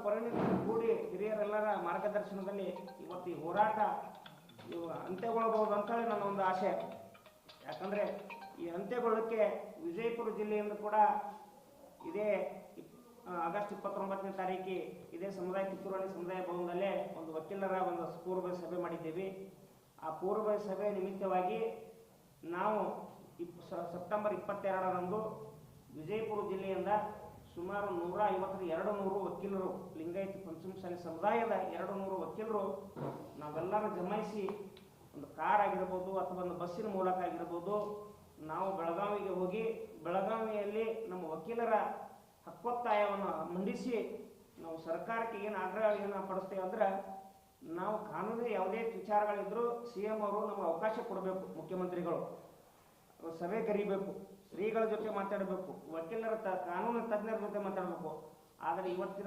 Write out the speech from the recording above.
ಪರಿಣಿತರು ಕೂಡಿ ಹಿರಿಯರೆಲ್ಲರ ಮಾರ್ಗದರ್ಶನದಲ್ಲಿ ಇವತ್ತು ಈ ಹೋರಾಟ ಅಂತ್ಯಗೊಳ್ಳಬಹುದು ಅಂತೇಳಿ ನನ್ನ ಒಂದು ಆಶೆ. ಯಾಕಂದರೆ ಈ ಅಂತ್ಯಗೊಳ್ಳಕ್ಕೆ ವಿಜಯಪುರ ಜಿಲ್ಲೆಯಿಂದ ಕೂಡ ಇದೇ ಆಗಸ್ಟ್ 29ನೇ ತಾರೀಕಿಗೆ ಇದೇ ಸಮುದಾಯ ಕಿತ್ತೂರಾಣಿ ಸಮುದಾಯ ಭವನದಲ್ಲೇ ಒಂದು ವಕೀಲರ ಒಂದು ಪೂರ್ವ ಸಭೆ ಮಾಡಿದ್ದೀವಿ. ಆ ಪೂರ್ವ ಸಭೆ ನಿಮಿತ್ತವಾಗಿ ನಾವು ಸೆಪ್ಟೆಂಬರ್ 22ರಂದು ವಿಜಯಪುರ ಜಿಲ್ಲೆಯಿಂದ ಸುಮಾರು 150-200 ವಕೀಲರು, ಲಿಂಗಾಯತ ಪಂಚಮಸಾಲಿ ಸಮುದಾಯದ 200 ವಕೀಲರು ನಾವೆಲ್ಲರೂ ಜಮಾಯಿಸಿ ಒಂದು ಕಾರ್ ಆಗಿರ್ಬೋದು ಅಥವಾ ಒಂದು ಬಸ್ಸಿನ ಮೂಲಕ ಆಗಿರ್ಬೋದು ನಾವು ಬೆಳಗಾವಿಗೆ ಹೋಗಿ ಬೆಳಗಾವಿಯಲ್ಲಿ ನಮ್ಮ ವಕೀಲರ ಹಕ್ಕೊತ್ತಾಯವನ್ನು ಮಂಡಿಸಿ ನಾವು ಸರ್ಕಾರಕ್ಕೆ ಏನು ಆಗ್ರಹ ಪಡಿಸ್ತೇವೆ ಅಂದ್ರೆ, ನಾವು ಕಾನೂನಿನ ಯಾವುದೇ ವಿಚಾರಗಳಿದ್ರೂ CM ಅವರು ನಮಗೆ ಅವಕಾಶ ಕೊಡಬೇಕು, ಮುಖ್ಯಮಂತ್ರಿಗಳು ಸಭೆ ಕರೀಬೇಕು, ಶ್ರೀಗಳ ಜೊತೆ ಮಾತಾಡಬೇಕು, ವಕೀಲರ ಕಾನೂನು ತಜ್ಞರ ಜೊತೆ ಮಾತಾಡಬೇಕು. ಆದರೆ ಇವತ್ತಿನ